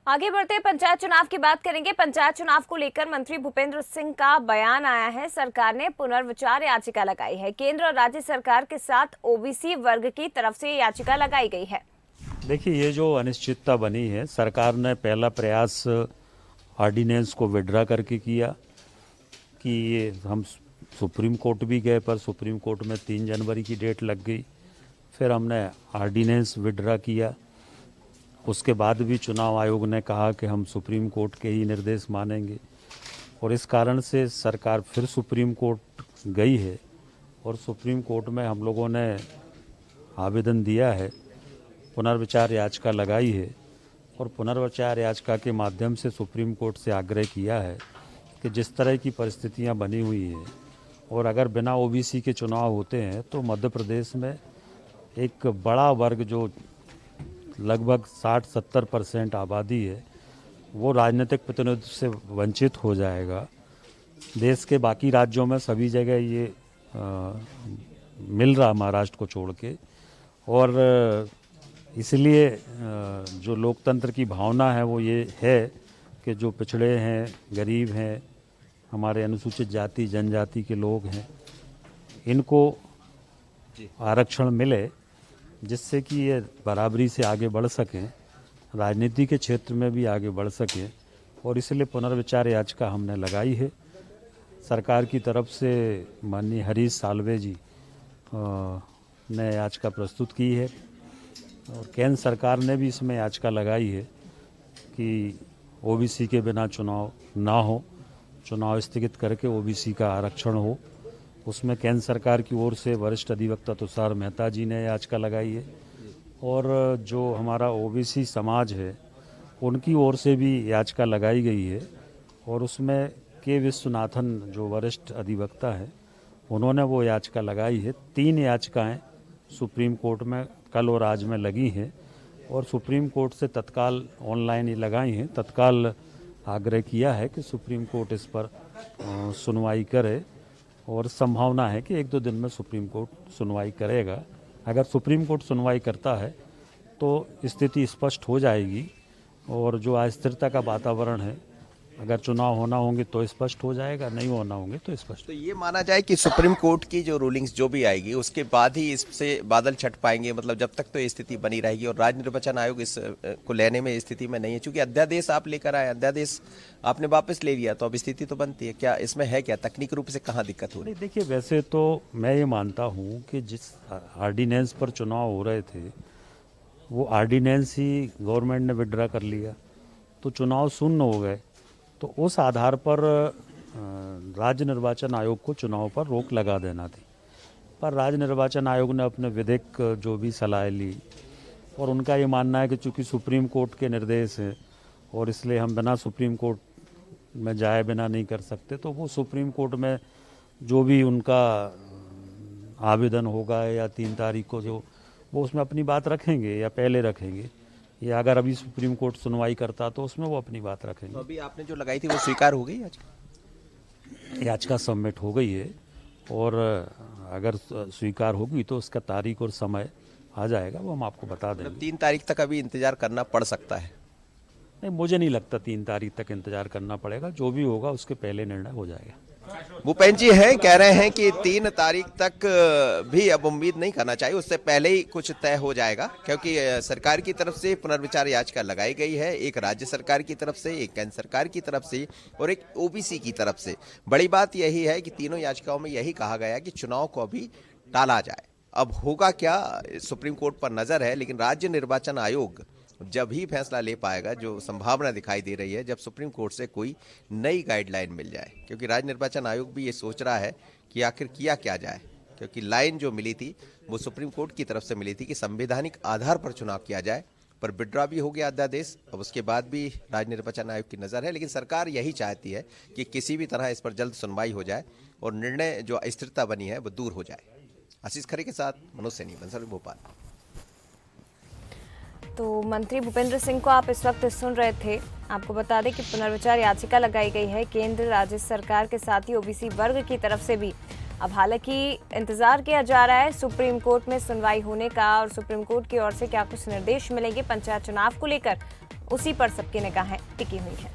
आगे बढ़ते पंचायत चुनाव की बात करेंगे। पंचायत चुनाव को लेकर मंत्री भूपेंद्र सिंह का बयान आया है। सरकार ने पुनर्विचार याचिका लगाई है। केंद्र और राज्य सरकार के साथ ओबीसी वर्ग की तरफ से याचिका लगाई गई है। देखिए, ये जो अनिश्चितता बनी है, सरकार ने पहला प्रयास ऑर्डिनेंस को विड्रा करके किया कि ये हम सुप्रीम कोर्ट भी गए, पर सुप्रीम कोर्ट में 3 जनवरी की डेट लग गई। फिर हमने ऑर्डिनेंस विड्रा किया। उसके बाद भी चुनाव आयोग ने कहा कि हम सुप्रीम कोर्ट के ही निर्देश मानेंगे, और इस कारण से सरकार फिर सुप्रीम कोर्ट गई है। और सुप्रीम कोर्ट में हम लोगों ने आवेदन दिया है, पुनर्विचार याचिका लगाई है, और पुनर्विचार याचिका के माध्यम से सुप्रीम कोर्ट से आग्रह किया है कि जिस तरह की परिस्थितियां बनी हुई हैं, और अगर बिना ओबीसी के चुनाव होते हैं तो मध्य प्रदेश में एक बड़ा वर्ग जो लगभग 60-70% आबादी है, वो राजनीतिक प्रतिनिधित्व से वंचित हो जाएगा। देश के बाकी राज्यों में सभी जगह ये मिल रहा, महाराष्ट्र को छोड़ के, और इसलिए जो लोकतंत्र की भावना है वो ये है कि जो पिछड़े हैं, गरीब हैं, हमारे अनुसूचित जाति जनजाति के लोग हैं, इनको आरक्षण मिले, जिससे कि ये बराबरी से आगे बढ़ सकें, राजनीति के क्षेत्र में भी आगे बढ़ सकें। और इसलिए पुनर्विचार याचिका हमने लगाई है। सरकार की तरफ से माननीय हरीश साल्वे जी ने याचिका प्रस्तुत की है, और केंद्र सरकार ने भी इसमें याचिका लगाई है कि ओबीसी के बिना चुनाव ना हो, चुनाव स्थगित करके ओबीसी का आरक्षण हो। उसमें केंद्र सरकार की ओर से वरिष्ठ अधिवक्ता तुषार मेहता जी ने याचिका लगाई है, और जो हमारा ओबीसी समाज है उनकी ओर से भी याचिका लगाई गई है। और उसमें के विश्वनाथन जो वरिष्ठ अधिवक्ता है, उन्होंने वो याचिका लगाई है। 3 याचिकाएं सुप्रीम कोर्ट में कल और आज में लगी हैं, और सुप्रीम कोर्ट से तत्काल ऑनलाइन ही लगाई हैं। तत्काल आग्रह किया है कि सुप्रीम कोर्ट इस पर सुनवाई करे, और संभावना है कि 1-2 दिन में सुप्रीम कोर्ट सुनवाई करेगा। अगर सुप्रीम कोर्ट सुनवाई करता है तो स्थिति स्पष्ट हो जाएगी, और जो अस्थिरता का वातावरण है, अगर चुनाव होना होंगे तो स्पष्ट हो जाएगा, नहीं होना होंगे तो स्पष्ट। तो ये माना जाए कि सुप्रीम कोर्ट की जो रूलिंग्स जो भी आएगी उसके बाद ही इससे बादल छट पाएंगे, मतलब जब तक तो ये स्थिति बनी रहेगी, और राज्य निर्वाचन आयोग इस को लेने में स्थिति में नहीं है, क्योंकि अध्यादेश आप लेकर आए, अध्यादेश आपने वापस ले लिया, तो अब स्थिति तो बनती है। क्या इसमें है, क्या तकनीक रूप से कहाँ दिक्कत हो रही है? देखिए, वैसे तो मैं ये मानता हूँ कि जिस ऑर्डिनेंस पर चुनाव हो रहे थे वो ऑर्डिनेंस ही गवर्नमेंट ने विड्रा कर लिया, तो चुनाव शून्य हो गए। तो उस आधार पर राज्य निर्वाचन आयोग को चुनाव पर रोक लगा देना थी, पर राज्य निर्वाचन आयोग ने अपने विधिक जो भी सलाह ली, और उनका ये मानना है कि चूंकि सुप्रीम कोर्ट के निर्देश हैं और इसलिए हम बिना सुप्रीम कोर्ट में जाए बिना नहीं कर सकते, तो वो सुप्रीम कोर्ट में जो भी उनका आवेदन होगा या 3 तारीख को जो वो उसमें अपनी बात रखेंगे या पहले रखेंगे, या अगर अभी सुप्रीम कोर्ट सुनवाई करता तो उसमें वो अपनी बात रखेंगे। तो अभी आपने जो लगाई थी वो स्वीकार हो गई आज? याचिका सबमिट हो गई है, और अगर स्वीकार होगी तो उसका तारीख और समय आ जाएगा, वो हम आपको बता देंगे। 3 तारीख तक अभी इंतजार करना पड़ सकता है? नहीं, मुझे नहीं लगता 3 तारीख तक इंतजार करना पड़ेगा। जो भी होगा उसके पहले निर्णय हो जाएगा। भूपेंद्र जी हैं, कह रहे हैं कि 3 तारीख तक भी अब उम्मीद नहीं करना चाहिए, उससे पहले ही कुछ तय हो जाएगा, क्योंकि सरकार की तरफ से पुनर्विचार याचिका लगाई गई है, एक राज्य सरकार की तरफ से, एक केंद्र सरकार की तरफ से, और एक ओबीसी की तरफ से। बड़ी बात यही है कि तीनों याचिकाओं में यही कहा गया कि चुनाव को अभी टाला जाए। अब होगा क्या, सुप्रीम कोर्ट पर नजर है, लेकिन राज्य निर्वाचन आयोग जब ही फैसला ले पाएगा, जो संभावना दिखाई दे रही है, जब सुप्रीम कोर्ट से कोई नई गाइडलाइन मिल जाए, क्योंकि राज्य निर्वाचन आयोग भी ये सोच रहा है कि आखिर किया क्या जाए, क्योंकि लाइन जो मिली थी वो सुप्रीम कोर्ट की तरफ से मिली थी कि संवैधानिक आधार पर चुनाव किया जाए, पर विड्रॉ भी हो गया अध्यादेश। अब उसके बाद भी राज्य निर्वाचन आयोग की नज़र है, लेकिन सरकार यही चाहती है कि किसी भी तरह इस पर जल्द सुनवाई हो जाए और निर्णय जो अस्थिरता बनी है वो दूर हो जाए। आशीष खरे के साथ मनोज सैनी, बंसल, भोपाल। तो मंत्री भूपेंद्र सिंह को आप इस वक्त सुन रहे थे। आपको बता दें कि पुनर्विचार याचिका लगाई गई है केंद्र राज्य सरकार के साथ ही ओबीसी वर्ग की तरफ से भी। अब हालांकि इंतजार किया जा रहा है सुप्रीम कोर्ट में सुनवाई होने का, और सुप्रीम कोर्ट की ओर से क्या कुछ निर्देश मिलेंगे पंचायत चुनाव को लेकर, उसी पर सबकी निगाहें टिकी हुई हैं।